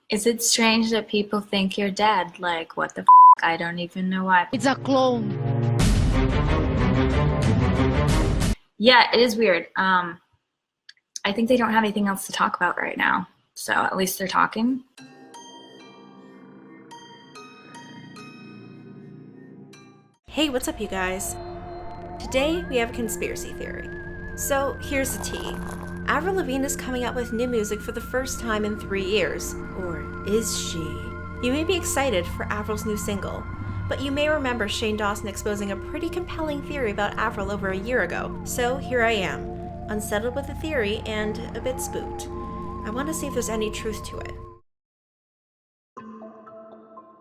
Is it strange that people think you're dead? Like, what the f? I don't even know why. It's a clone. Yeah, it is weird. I think they don't have anything else to talk about right now. So at least they're talking. Hey, what's up, you guys? Today we have a conspiracy theory. So here's the tea. Avril Lavigne is coming out with new music for the first time in 3 years. Or is she? You may be excited for Avril's new single, but you may remember Shane Dawson exposing a pretty compelling theory about Avril over a year ago. So here I am, unsettled with the theory and a bit spooked. I want to see if there's any truth to it.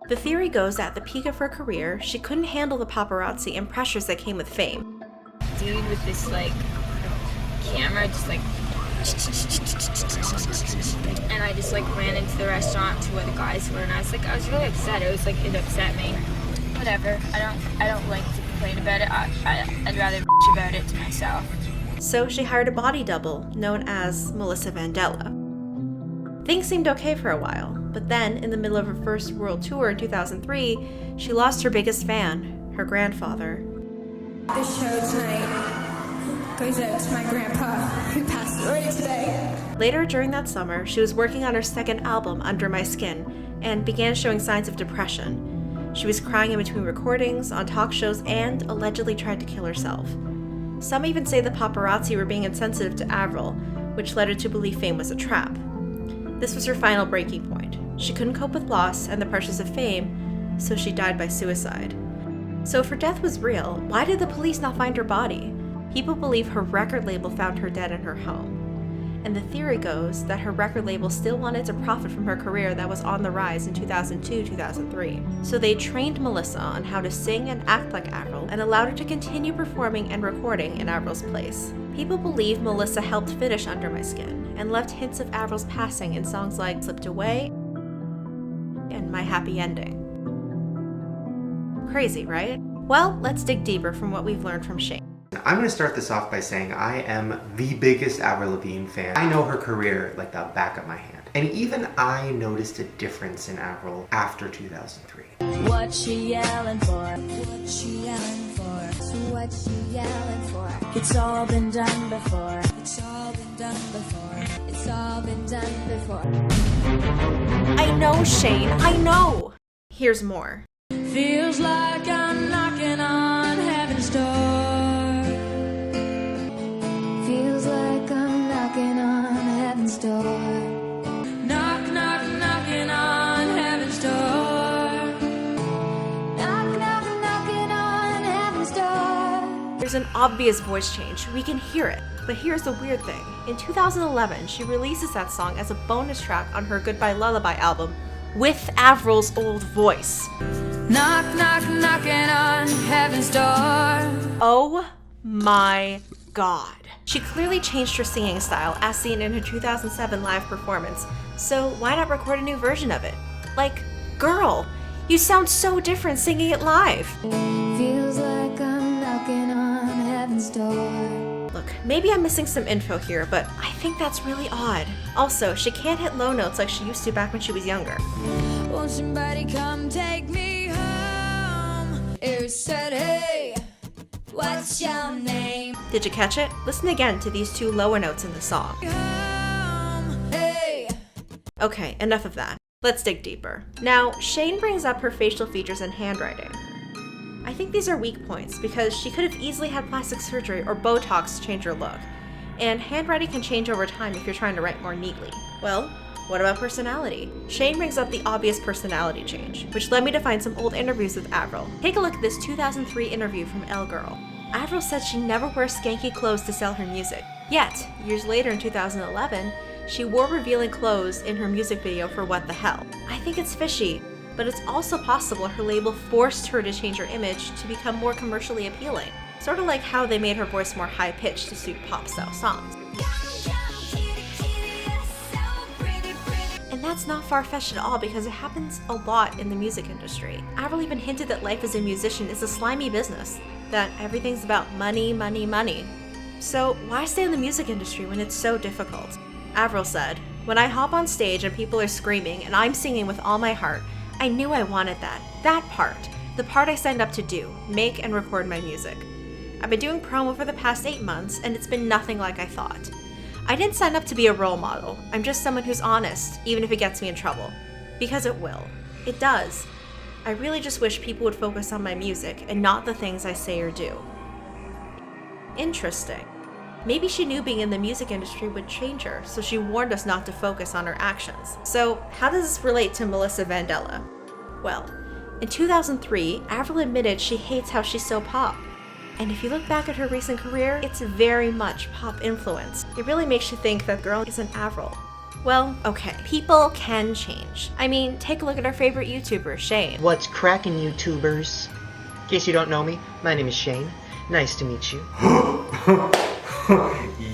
The theory goes that at the peak of her career, she couldn't handle the paparazzi and pressures that came with fame. Dude with this camera just and I just ran into the restaurant to where the guys were, and I was really upset. It upset me. Whatever. I don't like to complain about it. I'd rather bitch about it to myself. So she hired a body double known as Melissa Vendela. Things seemed okay for a while, but then in the middle of her first world tour in 2003, she lost her biggest fan, her grandfather. This show tonight goes out to my grandpa, who passed away today. Later during that summer, she was working on her second album, Under My Skin, and began showing signs of depression. She was crying in between recordings, on talk shows, and allegedly tried to kill herself. Some even say the paparazzi were being insensitive to Avril, which led her to believe fame was a trap. This was her final breaking point. She couldn't cope with loss and the pressures of fame, so she died by suicide. So if her death was real, why did the police not find her body? People believe her record label found her dead in her home. And the theory goes that her record label still wanted to profit from her career that was on the rise in 2002-2003. So they trained Melissa on how to sing and act like Avril and allowed her to continue performing and recording in Avril's place. People believe Melissa helped finish Under My Skin and left hints of Avril's passing in songs like Slipped Away and My Happy Ending. Crazy, right? Well, let's dig deeper from what we've learned from Shane. I'm going to start this off by saying I am the biggest Avril Lavigne fan. I know her career like the back of my hand. And even I noticed a difference in Avril after 2003. What she yelling for? What she yelling for? So what she yelling for? It's all been done before. It's all been done before. It's all been done before. I know, Shane, I know! Here's more. Feels like I'm knocking on heaven's door. Feels like I'm knocking on heaven's door. Knock, knock, knocking on heaven's door. Knock, knock, knocking on heaven's door. There's an obvious voice change. We can hear it. But here's the weird thing. In 2011, she releases that song as a bonus track on her Goodbye Lullaby album with Avril's old voice. Knock, knock, knocking on heaven's door. Oh my god. She clearly changed her singing style as seen in her 2007 live performance, so why not record a new version of it? Like, girl, you sound so different singing it live. Feels like I'm knocking on heaven's door. Look, maybe I'm missing some info here, but I think that's really odd. Also, she can't hit low notes like she used to back when she was younger. Won't somebody come take me home? It said, hey, what's your name? Did you catch it? Listen again to these two lower notes in the song. Home, hey. Okay, enough of that. Let's dig deeper. Now, Shane brings up her facial features and handwriting. I think these are weak points because she could have easily had plastic surgery or Botox to change her look. And handwriting can change over time if you're trying to write more neatly. Well, what about personality? Shane brings up the obvious personality change, which led me to find some old interviews with Avril. Take a look at this 2003 interview from Elle Girl. Avril said she never wears skanky clothes to sell her music. Yet, years later in 2011, she wore revealing clothes in her music video for What the Hell. I think it's fishy, but it's also possible her label forced her to change her image to become more commercially appealing. Sort of like how they made her voice more high-pitched to suit pop-style songs. And that's not far-fetched at all because it happens a lot in the music industry. Avril even hinted that life as a musician is a slimy business, that everything's about money, money, money. So why stay in the music industry when it's so difficult? Avril said, When I hop on stage and people are screaming and I'm singing with all my heart, I knew I wanted that. That part. The part I signed up to do, make and record my music. I've been doing promo for the past 8 months and it's been nothing like I thought. I didn't sign up to be a role model. I'm just someone who's honest, even if it gets me in trouble. Because it will. It does. I really just wish people would focus on my music and not the things I say or do. Interesting. Maybe she knew being in the music industry would change her, so she warned us not to focus on her actions. So, how does this relate to Melissa Vendela? Well, in 2003, Avril admitted she hates how she's so pop. And if you look back at her recent career, it's very much pop influenced. It really makes you think that girl isn't Avril. Well, okay, people can change. I mean, take a look at our favorite YouTuber, Shane. What's crackin', YouTubers? In case you don't know me, my name is Shane. Nice to meet you.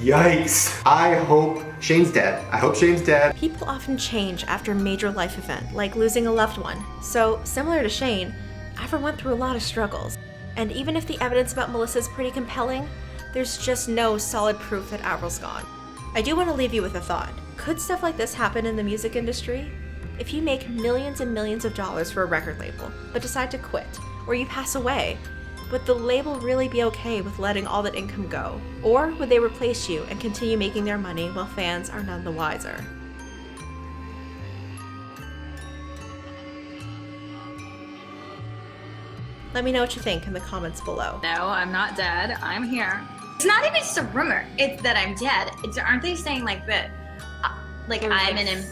Yikes. I hope Shane's dead. I hope Shane's dead. People often change after a major life event, like losing a loved one. So, similar to Shane, Avril went through a lot of struggles. And even if the evidence about Melissa is pretty compelling, there's just no solid proof that Avril's gone. I do want to leave you with a thought. Could stuff like this happen in the music industry? If you make millions and millions of dollars for a record label, but decide to quit, or you pass away, would the label really be okay with letting all that income go? Or would they replace you and continue making their money while fans are none the wiser? Let me know what you think in the comments below. No, I'm not dead. I'm here. It's not even just a rumor. It's that I'm dead. Aren't they saying like that? Like I'm an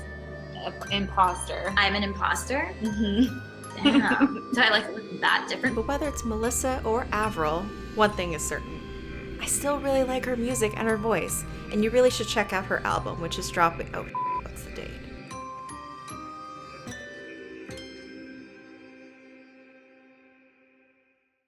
Imposter. I'm an imposter. Damn. Do I like look that different? But whether it's Melissa or Avril, one thing is certain. I still really like her music and her voice, and you really should check out her album, which is dropping. Oh, what's the date?